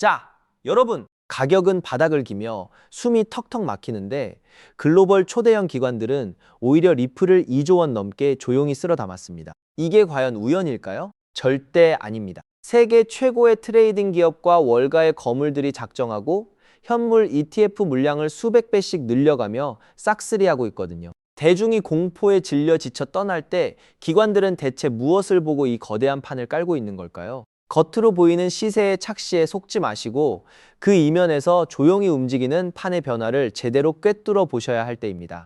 자, 여러분, 가격은 바닥을 기며 숨이 턱턱 막히는데 글로벌 초대형 기관들은 오히려 리플을 2조 원 넘게 조용히 쓸어 담았습니다. 이게 과연 우연일까요? 절대 아닙니다. 세계 최고의 트레이딩 기업과 월가의 거물들이 작정하고 현물 ETF 물량을 수백 배씩 늘려가며 싹쓸이하고 있거든요. 대중이 공포에 질려 지쳐 떠날 때 기관들은 대체 무엇을 보고 이 거대한 판을 깔고 있는 걸까요? 겉으로 보이는 시세의 착시에 속지 마시고 그 이면에서 조용히 움직이는 판의 변화를 제대로 꿰뚫어 보셔야 할 때입니다.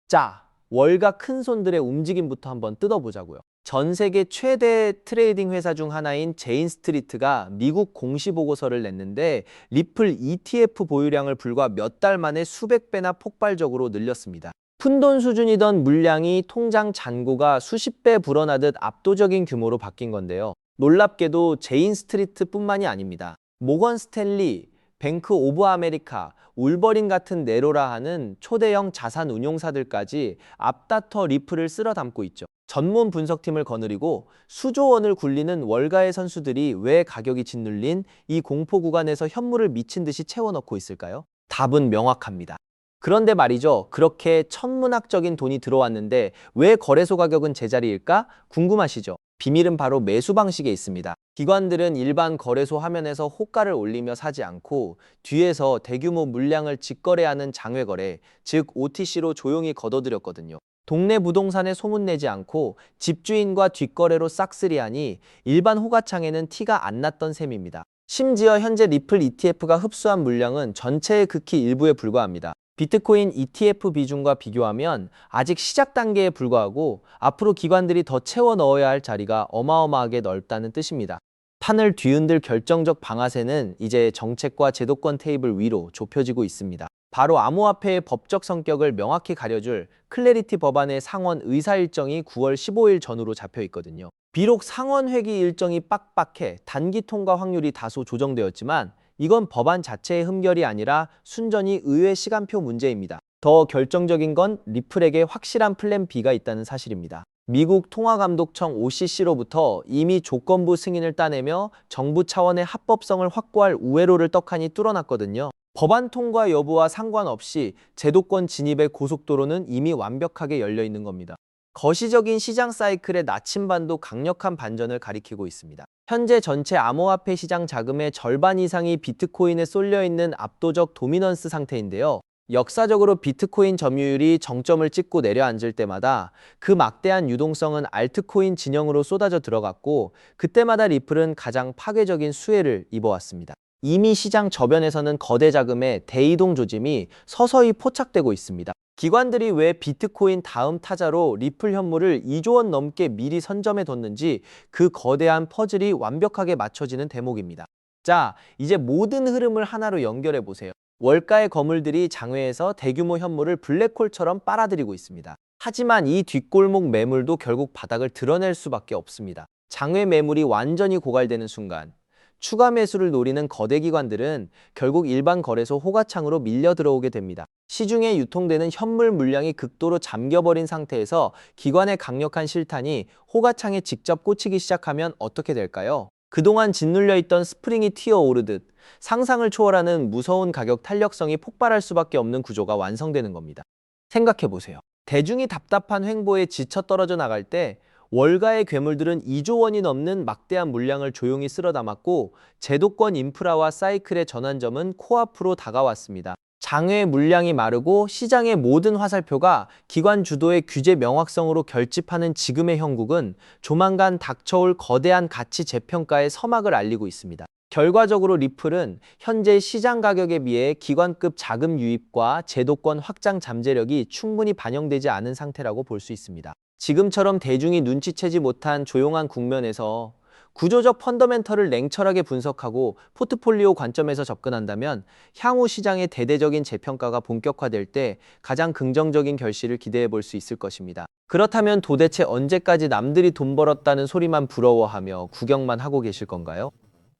자, 월가 큰손들의 움직임부터 한번 뜯어보자고요. 전 세계 최대 트레이딩 회사 중 하나인 제인 스트리트가 미국 공시보고서를 냈는데 리플 ETF 보유량을 불과 몇 달 만에 수백 배나 폭발적으로 늘렸습니다. 푼돈 수준이던 물량이 통장 잔고가 수십 배 불어나듯 압도적인 규모로 바뀐 건데요. 놀랍게도 제인 스트리트뿐만이 아닙니다. 모건 스탠리, 뱅크 오브 아메리카, 울버린 같은 네로라 하는 초대형 자산 운용사들까지 앞다퉈 리플을 쓸어 담고 있죠. 전문 분석팀을 거느리고 수조 원을 굴리는 월가의 선수들이 왜 가격이 짓눌린 이 공포 구간에서 현물을 미친 듯이 채워넣고 있을까요? 답은 명확합니다. 그런데 말이죠. 그렇게 천문학적인 돈이 들어왔는데 왜 거래소 가격은 제자리일까? 궁금하시죠? 비밀은 바로 매수 방식에 있습니다. 기관들은 일반 거래소 화면에서 호가를 올리며 사지 않고 뒤에서 대규모 물량을 직거래하는 장외거래, 즉 OTC로 조용히 걷어들였거든요. 동네 부동산에 소문내지 않고 집주인과 뒷거래로 싹쓸이하니 일반 호가창에는 티가 안 났던 셈입니다. 심지어 현재 리플 ETF가 흡수한 물량은 전체의 극히 일부에 불과합니다. 비트코인 ETF 비중과 비교하면 아직 시작 단계에 불과하고 앞으로 기관들이 더 채워 넣어야 할 자리가 어마어마하게 넓다는 뜻입니다. 판을 뒤흔들 결정적 방아쇠는 이제 정책과 제도권 테이블 위로 좁혀지고 있습니다. 바로 암호화폐의 법적 성격을 명확히 가려줄 클래리티 법안의 상원 의사 일정이 9월 15일 전후로 잡혀 있거든요. 비록 상원 회기 일정이 빡빡해 단기 통과 확률이 다소 조정되었지만 이건 법안 자체의 흠결이 아니라 순전히 의회 시간표 문제입니다. 더 결정적인 건 리플에게 확실한 플랜 B가 있다는 사실입니다. 미국 통화감독청 OCC로부터 이미 조건부 승인을 따내며 정부 차원의 합법성을 확보할 우회로를 떡하니 뚫어놨거든요. 법안 통과 여부와 상관없이 제도권 진입의 고속도로는 이미 완벽하게 열려 있는 겁니다. 거시적인 시장 사이클의 나침반도 강력한 반전을 가리키고 있습니다. 현재 전체 암호화폐 시장 자금의 절반 이상이 비트코인에 쏠려 있는 압도적 도미넌스 상태인데요. 역사적으로 비트코인 점유율이 정점을 찍고 내려앉을 때마다 그 막대한 유동성은 알트코인 진영으로 쏟아져 들어갔고 그때마다 리플은 가장 파괴적인 수혜를 입어왔습니다. 이미 시장 저변에서는 거대 자금의 대이동 조짐이 서서히 포착되고 있습니다. 기관들이 왜 비트코인 다음 타자로 리플 현물을 2조 원 넘게 미리 선점해 뒀는지 그 거대한 퍼즐이 완벽하게 맞춰지는 대목입니다. 자, 이제 모든 흐름을 하나로 연결해 보세요. 월가의 거물들이 장외에서 대규모 현물을 블랙홀처럼 빨아들이고 있습니다. 하지만 이 뒷골목 매물도 결국 바닥을 드러낼 수밖에 없습니다. 장외 매물이 완전히 고갈되는 순간 추가 매수를 노리는 거대 기관들은 결국 일반 거래소 호가창으로 밀려 들어오게 됩니다. 시중에 유통되는 현물 물량이 극도로 잠겨버린 상태에서 기관의 강력한 실탄이 호가창에 직접 꽂히기 시작하면 어떻게 될까요? 그동안 짓눌려 있던 스프링이 튀어오르듯 상상을 초월하는 무서운 가격 탄력성이 폭발할 수밖에 없는 구조가 완성되는 겁니다. 생각해보세요. 대중이 답답한 횡보에 지쳐 떨어져 나갈 때 월가의 괴물들은 2조 원이 넘는 막대한 물량을 조용히 쓸어 담았고 제도권 인프라와 사이클의 전환점은 코앞으로 다가왔습니다. 장외 물량이 마르고 시장의 모든 화살표가 기관 주도의 규제 명확성으로 결집하는 지금의 형국은 조만간 닥쳐올 거대한 가치 재평가의 서막을 알리고 있습니다. 결과적으로 리플은 현재 시장 가격에 비해 기관급 자금 유입과 제도권 확장 잠재력이 충분히 반영되지 않은 상태라고 볼 수 있습니다. 지금처럼 대중이 눈치채지 못한 조용한 국면에서 구조적 펀더멘털을 냉철하게 분석하고 포트폴리오 관점에서 접근한다면 향후 시장의 대대적인 재평가가 본격화될 때 가장 긍정적인 결실을 기대해 볼 수 있을 것입니다. 그렇다면 도대체 언제까지 남들이 돈 벌었다는 소리만 부러워하며 구경만 하고 계실 건가요?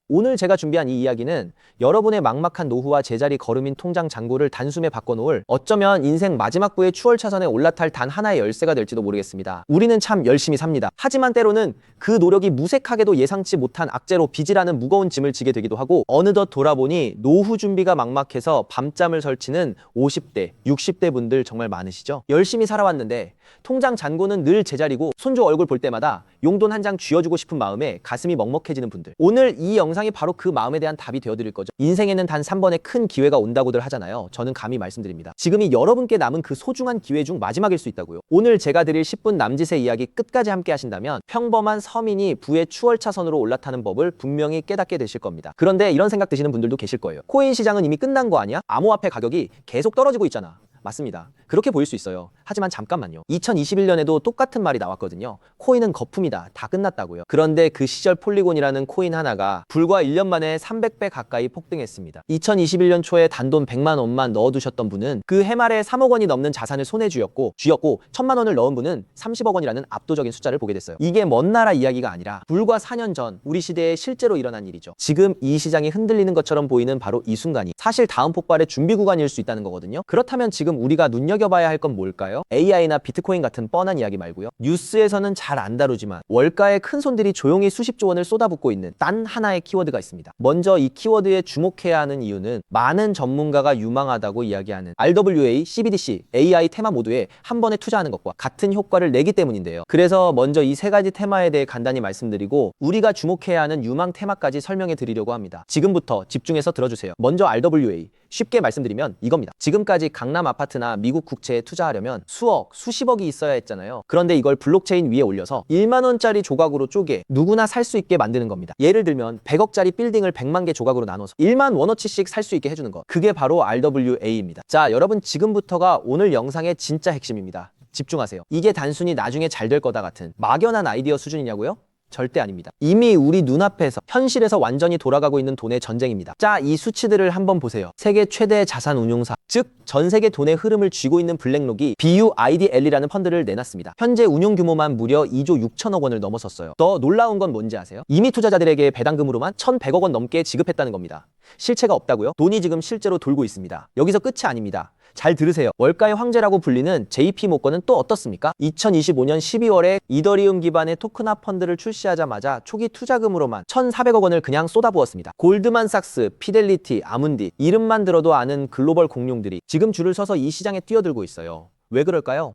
오늘 제가 준비한 이 이야기는 여러분의 막막한 노후와 제자리 걸음인 통장 잔고를 단숨에 바꿔놓을 어쩌면 인생 마지막 부의 추월 차선에 올라탈 단 하나의 열쇠가 될지도 모르겠습니다. 우리는 참 열심히 삽니다. 하지만 때로는 그 노력이 무색하게도 예상치 못한 악재로 빚이라는 무거운 짐을 지게 되기도 하고 어느덧 돌아보니 노후 준비가 막막해서 밤잠을 설치는 50대, 60대 분들 정말 많으시죠? 열심히 살아왔는데 통장 잔고는 늘 제자리고 손주 얼굴 볼 때마다 용돈 한 장 쥐어주고 싶은 마음에 가슴이 먹먹해지는 분들. 오늘 이 영상이 바로 그 마음에 대한 답이 되어드릴 거죠. 인생에는 단 3번의 큰 기회가 온다고들 하잖아요. 저는 감히 말씀드립니다. 지금이 여러분께 남은 그 소중한 기회 중 마지막일 수 있다고요. 오늘 제가 드릴 10분 남짓의 이야기 끝까지 함께 하신다면 평범한 서민이 부의 추월 차선으로 올라타는 법을 분명히 깨닫게 되실 겁니다. 그런데 이런 생각 드시는 분들도 계실 거예요. 코인 시장은 이미 끝난 거 아니야? 암호화폐 가격이 계속 떨어지고 있잖아. 맞습니다. 그렇게 보일 수 있어요. 하지만 잠깐만요. 2021년에도 똑같은 말이 나왔거든요. 코인은 거품이다. 다 끝났다고요. 그런데 그 시절 폴리곤이라는 코인 하나가 불과 1년 만에 300배 가까이 폭등했습니다. 2021년 초에 단돈 100만 원만 넣어두셨던 분은 그 해말에 3억 원이 넘는 자산을 손에 쥐었고 1000만 원을 넣은 분은 30억 원이라는 압도적인 숫자를 보게 됐어요. 이게 먼 나라 이야기가 아니라 불과 4년 전 우리 시대에 실제로 일어난 일이죠. 지금 이 시장이 흔들리는 것처럼 보이는 바로 이 순간이 사실 다음 폭발의 준비 구간일 수 있다는 거거든요. 그렇다면 지금 우리가 눈여겨봐야 할 건 뭘까요? AI나 비트코인 같은 뻔한 이야기 말고요. 뉴스에서는 잘 안 다루지만 월가의 큰 손들이 조용히 수십조 원을 쏟아붓고 있는 단 하나의 키워드가 있습니다. 먼저 이 키워드에 주목해야 하는 이유는 많은 전문가가 유망하다고 이야기하는 RWA, CBDC, AI 테마 모두에 한 번에 투자하는 것과 같은 효과를 내기 때문인데요. 그래서 먼저 이 세 가지 테마에 대해 간단히 말씀드리고 우리가 주목해야 하는 유망 테마까지 설명해 드리려고 합니다. 지금부터 집중해서 들어주세요. 먼저 RWA. 쉽게 말씀드리면 이겁니다. 지금까지 강남 아파트나 미국 국채에 투자하려면 수억, 수십억이 있어야 했잖아요. 그런데 이걸 블록체인 위에 올려서 1만 원짜리 조각으로 쪼개 누구나 살 수 있게 만드는 겁니다. 예를 들면 100억짜리 빌딩을 100만 개 조각으로 나눠서 1만 원어치씩 살 수 있게 해주는 것. 그게 바로 RWA입니다. 자, 여러분 지금부터가 오늘 영상의 진짜 핵심입니다. 집중하세요. 이게 단순히 나중에 잘 될 거다 같은 막연한 아이디어 수준이냐고요? 절대 아닙니다. 이미 우리 눈앞에서 현실에서 완전히 돌아가고 있는 돈의 전쟁입니다. 자, 이 수치들을 한번 보세요. 세계 최대 자산 운용사, 즉 전 세계 돈의 흐름을 쥐고 있는 블랙록이 BUIDL이라는 펀드를 내놨습니다. 현재 운용 규모만 무려 2조 6천억 원을 넘어섰어요. 더 놀라운 건 뭔지 아세요? 이미 투자자들에게 배당금으로만 1,100억 원 넘게 지급했다는 겁니다. 실체가 없다고요? 돈이 지금 실제로 돌고 있습니다. 여기서 끝이 아닙니다. 잘 들으세요. 월가의 황제라고 불리는 JP모건은 또 어떻습니까? 2025년 12월에 이더리움 기반의 토큰화 펀드를 출시하자마자 초기 투자금으로만 1,400억 원을 그냥 쏟아부었습니다. 골드만삭스, 피델리티, 아문디 이름만 들어도 아는 글로벌 공룡들이 지금 줄을 서서 이 시장에 뛰어들고 있어요. 왜 그럴까요?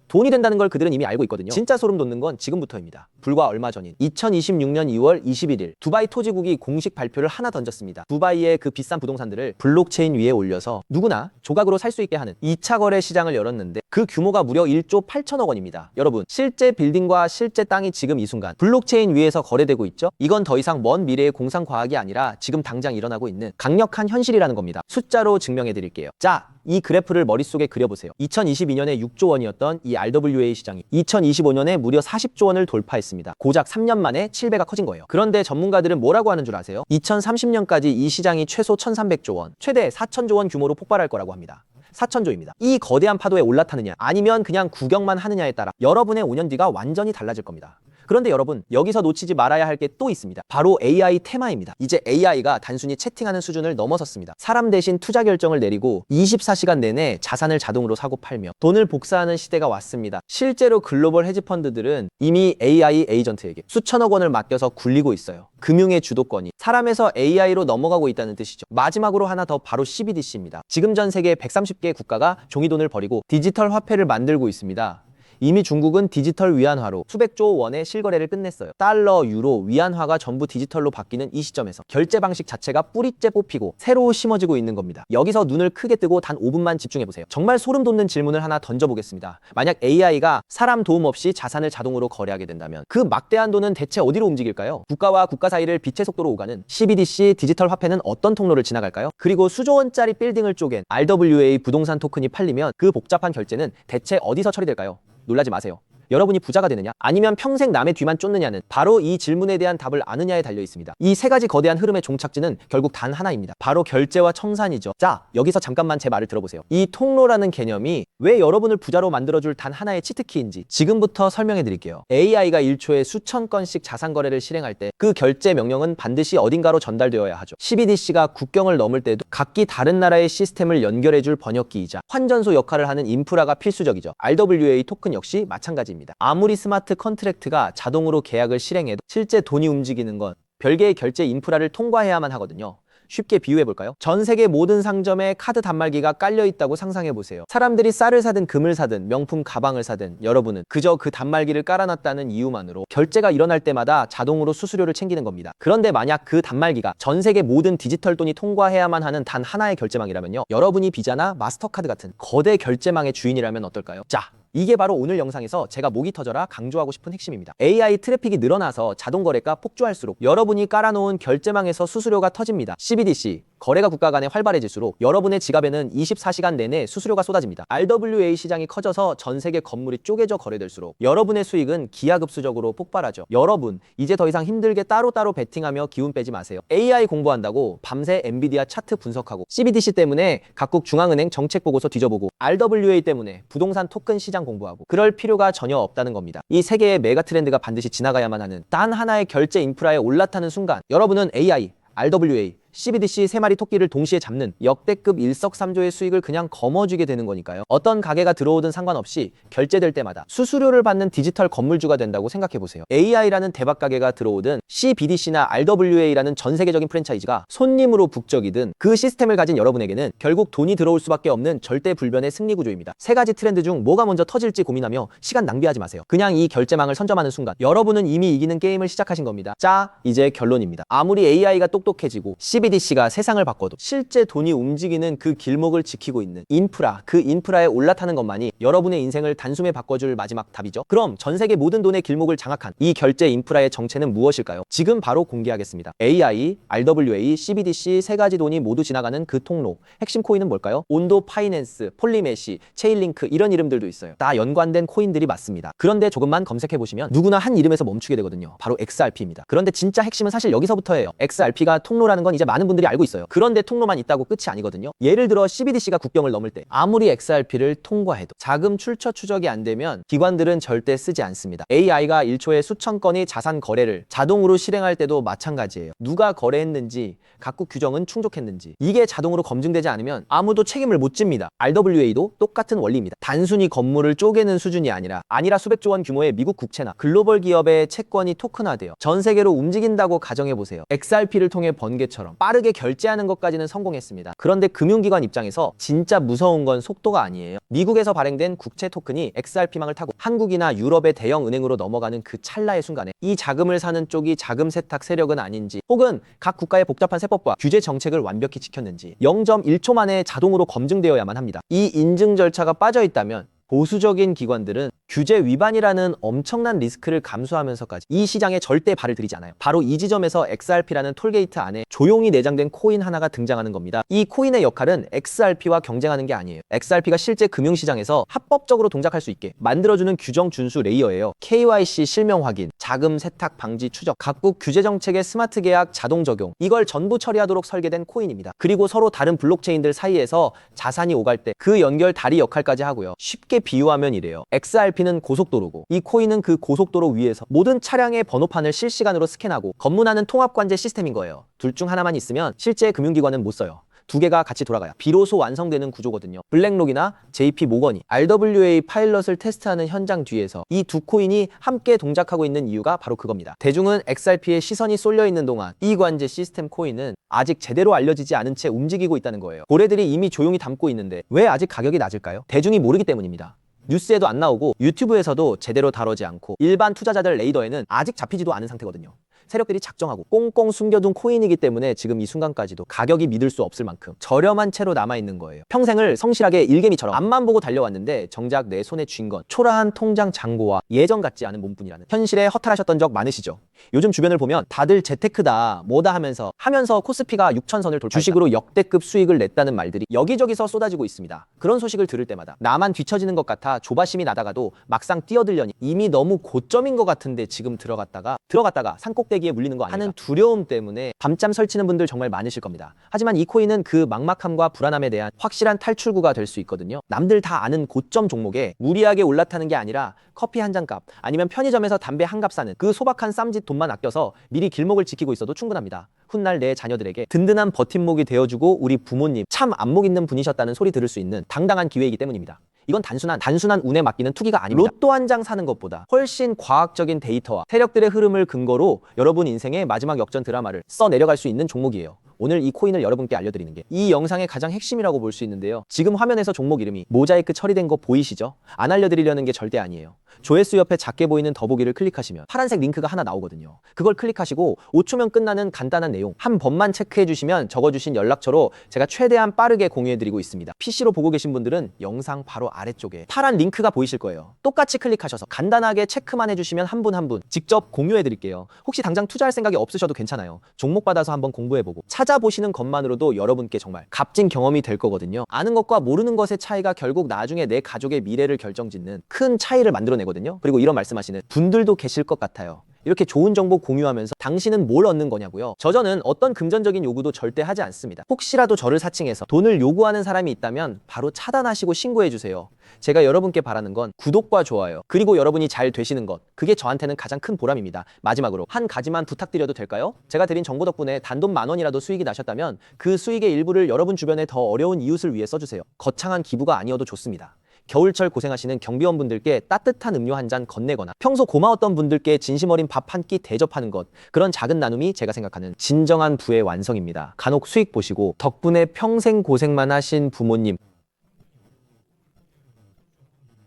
돈이 된다는 걸 그들은 이미 알고 있거든요. 진짜 소름 돋는 건 지금부터입니다. 불과 얼마 전인 2026년 2월 21일 두바이 토지국이 공식 발표를 하나 던졌습니다. 두바이의 그 비싼 부동산들을 블록체인 위에 올려서 누구나 조각으로 살 수 있게 하는 2차 거래 시장을 열었는데 그 규모가 무려 1조 8천억 원입니다. 여러분, 실제 빌딩과 실제 땅이 지금 이 순간 블록체인 위에서 거래되고 있죠? 이건 더 이상 먼 미래의 공상과학이 아니라 지금 당장 일어나고 있는 강력한 현실이라는 겁니다. 숫자로 증명해 드릴게요. 자, 이 그래프를 머릿속에 그려보세요. 2022년에 6조 원이었던 이 RWA 시장이 2025년에 무려 40조 원을 돌파했습니다. 고작 3년 만에 7배가 커진 거예요. 그런데 전문가들은 뭐라고 하는 줄 아세요? 2030년까지 이 시장이 최소 1,300조 원, 최대 4,000조 원 규모로 폭발할 거라고 합니다. 4,000조입니다. 이 거대한 파도에 올라타느냐 아니면 그냥 구경만 하느냐에 따라 여러분의 5년 뒤가 완전히 달라질 겁니다. 그런데 여러분, 여기서 놓치지 말아야 할 게 또 있습니다. 바로 AI 테마입니다. 이제 AI가 단순히 채팅하는 수준을 넘어섰습니다. 사람 대신 투자 결정을 내리고 24시간 내내 자산을 자동으로 사고 팔며 돈을 복사하는 시대가 왔습니다. 실제로 글로벌 헤지펀드들은 이미 AI 에이전트에게 수천억 원을 맡겨서 굴리고 있어요. 금융의 주도권이 사람에서 AI로 넘어가고 있다는 뜻이죠. 마지막으로 하나 더, 바로 CBDC입니다. 지금 전 세계 130개 국가가 종이돈을 버리고 디지털 화폐를 만들고 있습니다. 이미 중국은 디지털 위안화로 수백조 원의 실거래를 끝냈어요. 달러, 유로, 위안화가 전부 디지털로 바뀌는 이 시점에서 결제 방식 자체가 뿌리째 뽑히고 새로 심어지고 있는 겁니다. 여기서 눈을 크게 뜨고 단 5분만 집중해보세요. 정말 소름 돋는 질문을 하나 던져보겠습니다. 만약 AI가 사람 도움 없이 자산을 자동으로 거래하게 된다면 그 막대한 돈은 대체 어디로 움직일까요? 국가와 국가 사이를 빛의 속도로 오가는 CBDC 디지털 화폐는 어떤 통로를 지나갈까요? 그리고 수조 원짜리 빌딩을 쪼갠 RWA 부동산 토큰이 팔리면 그 복잡한 결제는 대체 어디서 처리될까요? 놀라지 마세요. 여러분이 부자가 되느냐? 아니면 평생 남의 뒤만 쫓느냐는 바로 이 질문에 대한 답을 아느냐에 달려 있습니다. 이 세 가지 거대한 흐름의 종착지는 결국 단 하나입니다. 바로 결제와 청산이죠. 자, 여기서 잠깐만 제 말을 들어보세요. 이 통로라는 개념이 왜 여러분을 부자로 만들어줄 단 하나의 치트키인지 지금부터 설명해 드릴게요. AI가 1초에 수천 건씩 자산 거래를 실행할 때 그 결제 명령은 반드시 어딘가로 전달되어야 하죠. CBDC가 국경을 넘을 때도 각기 다른 나라의 시스템을 연결해줄 번역기이자 환전소 역할을 하는 인프라가 필수적이죠. RWA 토큰 역시 마찬가지입니다. 아무리 스마트 컨트랙트가 자동으로 계약을 실행해도 실제 돈이 움직이는 건 별개의 결제 인프라를 통과해야만 하거든요. 쉽게 비유해볼까요? 전 세계 모든 상점에 카드 단말기가 깔려있다고 상상해보세요. 사람들이 쌀을 사든 금을 사든 명품 가방을 사든 여러분은 그저 그 단말기를 깔아놨다는 이유만으로 결제가 일어날 때마다 자동으로 수수료를 챙기는 겁니다. 그런데 만약 그 단말기가 전 세계 모든 디지털 돈이 통과해야만 하는 단 하나의 결제망이라면요, 여러분이 비자나 마스터카드 같은 거대 결제망의 주인이라면 어떨까요? 자, 이게 바로 오늘 영상에서 제가 목이 터져라 강조하고 싶은 핵심입니다. AI 트래픽이 늘어나서 자동거래가 폭주할수록 여러분이 깔아놓은 결제망에서 수수료가 터집니다. CBDC, 거래가 국가 간에 활발해질수록 여러분의 지갑에는 24시간 내내 수수료가 쏟아집니다. RWA 시장이 커져서 전 세계 건물이 쪼개져 거래될수록 여러분의 수익은 기하급수적으로 폭발하죠. 여러분, 이제 더 이상 힘들게 따로따로 베팅하며 기운 빼지 마세요. AI 공부한다고 밤새 엔비디아 차트 분석하고, CBDC 때문에 각국 중앙은행 정책 보고서 뒤져보고, RWA 때문에 부동산 토큰 시장 공부하고 그럴 필요가 전혀 없다는 겁니다. 이 세계의 메가 트렌드가 반드시 지나가야만 하는 단 하나의 결제 인프라에 올라타는 순간 여러분은 AI, RWA, CBDC 세 마리 토끼를 동시에 잡는 역대급 일석삼조의 수익을 그냥 거머쥐게 되는 거니까요. 어떤 가게가 들어오든 상관없이 결제될 때마다 수수료를 받는 디지털 건물주가 된다고 생각해보세요. AI라는 대박 가게가 들어오든 CBDC나 RWA라는 전 세계적인 프랜차이즈가 손님으로 북적이든 그 시스템을 가진 여러분에게는 결국 돈이 들어올 수밖에 없는 절대불변의 승리 구조입니다. 세 가지 트렌드 중 뭐가 먼저 터질지 고민하며 시간 낭비하지 마세요. 그냥 이 결제망을 선점하는 순간 여러분은 이미 이기는 게임을 시작하신 겁니다. 자, 이제 결론입니다. 아무리 AI가 똑똑해지고 CBDC가 세상을 바꿔도 실제 돈이 움직이는 그 길목을 지키고 있는 인프라, 그 인프라에 올라타는 것만이 여러분의 인생을 단숨에 바꿔줄 마지막 답이죠. 그럼 전 세계 모든 돈의 길목을 장악한 이 결제 인프라의 정체는 무엇일까요? 지금 바로 공개하겠습니다. AI, RWA, CBDC 세 가지 돈이 모두 지나가는 그 통로. 핵심 코인은 뭘까요? 온도 파이낸스, 폴리메시, 체인링크 이런 이름들도 있어요. 다 연관된 코인들이 맞습니다. 그런데 조금만 검색해보시면 누구나 한 이름에서 멈추게 되거든요. 바로 XRP입니다. 그런데 진짜 핵심은 사실 여기서부터예요. XRP가 통로라는 건 이제 많은 분들이 알고 있어요. 그런데 통로만 있다고 끝이 아니거든요. 예를 들어 CBDC가 국경을 넘을 때 아무리 XRP를 통과해도 자금 출처 추적이 안 되면 기관들은 절대 쓰지 않습니다. AI가 1초에 수천 건의 자산 거래를 자동으로 실행할 때도 마찬가지예요. 누가 거래했는지, 각국 규정은 충족했는지 이게 자동으로 검증되지 않으면 아무도 책임을 못 집니다. RWA도 똑같은 원리입니다. 단순히 건물을 쪼개는 수준이 아니라 수백조 원 규모의 미국 국채나 글로벌 기업의 채권이 토큰화되어 전 세계로 움직인다고 가정해보세요. XRP를 통해 번개처럼 빠르게 결제하는 것까지는 성공했습니다. 그런데 금융기관 입장에서 진짜 무서운 건 속도가 아니에요. 미국에서 발행된 국채 토큰이 XRP망을 타고 한국이나 유럽의 대형 은행으로 넘어가는 그 찰나의 순간에 이 자금을 사는 쪽이 자금 세탁 세력은 아닌지, 혹은 각 국가의 복잡한 세법과 규제 정책을 완벽히 지켰는지 0.1초 만에 자동으로 검증되어야만 합니다. 이 인증 절차가 빠져 있다면 보수적인 기관들은 규제 위반이라는 엄청난 리스크를 감수하면서까지 이 시장에 절대 발을 들이지 않아요. 바로 이 지점에서 XRP라는 톨게이트 안에 조용히 내장된 코인 하나가 등장하는 겁니다. 이 코인의 역할은 XRP와 경쟁하는 게 아니에요. XRP가 실제 금융시장에서 합법적으로 동작할 수 있게 만들어주는 규정 준수 레이어예요. KYC 실명 확인, 자금 세탁 방지 추적, 각국 규제 정책의 스마트 계약 자동 적용, 이걸 전부 처리하도록 설계된 코인입니다. 그리고 서로 다른 블록체인들 사이에서 자산이 오갈 때 그 연결 다리 역할까지 하고요. 쉽게 비유하면 이래요. XRP는 고속도로고 이 코인은 그 고속도로 위에서 모든 차량의 번호판을 실시간으로 스캔하고 검문하는 통합관제 시스템인 거예요. 둘 중 하나만 있으면 실제 금융기관은 못 써요. 두 개가 같이 돌아가야 비로소 완성되는 구조거든요. 블랙록이나 JP 모건이 RWA 파일럿을 테스트하는 현장 뒤에서 이 두 코인이 함께 동작하고 있는 이유가 바로 그겁니다. 대중은 XRP에 시선이 쏠려 있는 동안 이 관제 시스템 코인은 아직 제대로 알려지지 않은 채 움직이고 있다는 거예요. 고래들이 이미 조용히 담고 있는데 왜 아직 가격이 낮을까요? 대중이 모르기 때문입니다. 뉴스에도 안 나오고 유튜브에서도 제대로 다루지 않고 일반 투자자들 레이더에는 아직 잡히지도 않은 상태거든요. 세력들이 작정하고 꽁꽁 숨겨둔 코인이기 때문에 지금 이 순간까지도 가격이 믿을 수 없을 만큼 저렴한 채로 남아있는 거예요. 평생을 성실하게 일개미처럼 앞만 보고 달려왔는데 정작 내 손에 쥔 건 초라한 통장 잔고와 예전 같지 않은 몸뿐이라는 현실에 허탈하셨던 적 많으시죠? 요즘 주변을 보면 다들 재테크다, 뭐다 하면서 코스피가 6천선을 돌파 주식으로 역대급 수익을 냈다는 말들이 여기저기서 쏟아지고 있습니다. 그런 소식을 들을 때마다 나만 뒤처지는 것 같아 조바심이 나다가도 막상 뛰어들려니 이미 너무 고점인 것 같은데 지금 들어갔다가 산꼭대기에 물리는 거 아닌가 하는 두려움 때문에 밤잠 설치는 분들 정말 많으실 겁니다. 하지만 이 코인은 그 막막함과 불안함에 대한 확실한 탈출구가 될 수 있거든요. 남들 다 아는 고점 종목에 무리하게 올라타는 게 아니라 커피 한 잔 값 아니면 편의점에서 담배 한 값 사는 그 소박한 쌈짓 돈만 아껴서 미리 길목을 지키고 있어도 충분합니다. 훗날 내 자녀들에게 든든한 버팀목이 되어주고 우리 부모님 참 안목 있는 분이셨다는 소리 들을 수 있는 당당한 기회이기 때문입니다. 이건 단순한 운에 맡기는 투기가 아닙니다. 로또 한 장 사는 것보다 훨씬 과학적인 데이터와 세력들의 흐름을 근거로 여러분 인생의 마지막 역전 드라마를 써내려갈 수 있는 종목이에요. 오늘 이 코인을 여러분께 알려드리는 게 이 영상의 가장 핵심이라고 볼 수 있는데요. 지금 화면에서 종목 이름이 모자이크 처리된 거 보이시죠? 안 알려드리려는 게 절대 아니에요. 조회수 옆에 작게 보이는 더보기를 클릭하시면 파란색 링크가 하나 나오거든요. 그걸 클릭하시고 5초면 끝나는 간단한 내용 한 번만 체크해 주시면 적어주신 연락처로 제가 최대한 빠르게 공유해드리고 있습니다. PC로 보고 계신 분들은 영상 바로 아래쪽에 파란 링크가 보이실 거예요. 똑같이 클릭하셔서 간단하게 체크만 해주시면 한 분 한 분 직접 공유해드릴게요. 혹시 당장 투자할 생각이 없으셔도 괜찮아요. 종목 받아서 한번 공부해보고 찾아보시는 것만으로도 여러분께 정말 값진 경험이 될 거거든요. 아는 것과 모르는 것의 차이가 결국 나중에 내 가족의 미래를 결정짓는 큰 차이를 만들어내거든요. 그리고 이런 말씀하시는 분들도 계실 것 같아요. 이렇게 좋은 정보 공유하면서 당신은 뭘 얻는 거냐고요? 저는 어떤 금전적인 요구도 절대 하지 않습니다. 혹시라도 저를 사칭해서 돈을 요구하는 사람이 있다면 바로 차단하시고 신고해 주세요. 제가 여러분께 바라는 건 구독과 좋아요, 그리고 여러분이 잘 되시는 것, 그게 저한테는 가장 큰 보람입니다. 마지막으로 한 가지만 부탁드려도 될까요? 제가 드린 정보 덕분에 단돈 10,000원이라도 수익이 나셨다면 그 수익의 일부를 여러분 주변에 더 어려운 이웃을 위해 써주세요. 거창한 기부가 아니어도 좋습니다. 겨울철 고생하시는 경비원분들께 따뜻한 음료 한 잔 건네거나 평소 고마웠던 분들께 진심 어린 밥 한 끼 대접하는 것, 그런 작은 나눔이 제가 생각하는 진정한 부의 완성입니다. 간혹 수익 보시고 덕분에 평생 고생만 하신 부모님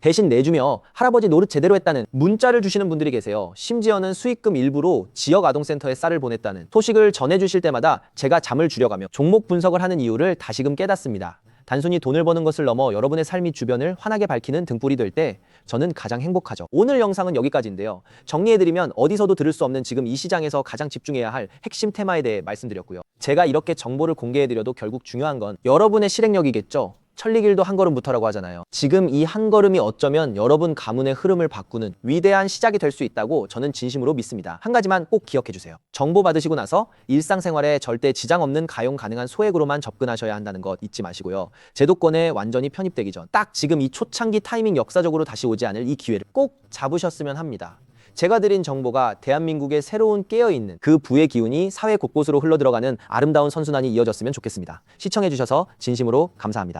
대신 내주며 할아버지 노릇 제대로 했다는 문자를 주시는 분들이 계세요. 심지어는 수익금 일부로 지역아동센터에 쌀을 보냈다는 소식을 전해주실 때마다 제가 잠을 줄여가며 종목 분석을 하는 이유를 다시금 깨닫습니다. 단순히 돈을 버는 것을 넘어 여러분의 삶이 주변을 환하게 밝히는 등불이 될 때 저는 가장 행복하죠. 오늘 영상은 여기까지인데요. 정리해드리면 어디서도 들을 수 없는 지금 이 시장에서 가장 집중해야 할 핵심 테마에 대해 말씀드렸고요. 제가 이렇게 정보를 공개해드려도 결국 중요한 건 여러분의 실행력이겠죠. 천리길도 한 걸음부터라고 하잖아요. 지금 이 한 걸음이 어쩌면 여러분 가문의 흐름을 바꾸는 위대한 시작이 될 수 있다고 저는 진심으로 믿습니다. 한 가지만 꼭 기억해 주세요. 정보 받으시고 나서 일상생활에 절대 지장 없는 가용 가능한 소액으로만 접근하셔야 한다는 것 잊지 마시고요. 제도권에 완전히 편입되기 전 딱 지금 이 초창기 타이밍 역사적으로 다시 오지 않을 이 기회를 꼭 잡으셨으면 합니다. 제가 드린 정보가 대한민국의 새로운 깨어있는 그 부의 기운이 사회 곳곳으로 흘러들어가는 아름다운 선순환이 이어졌으면 좋겠습니다. 시청해주셔서 진심으로 감사합니다.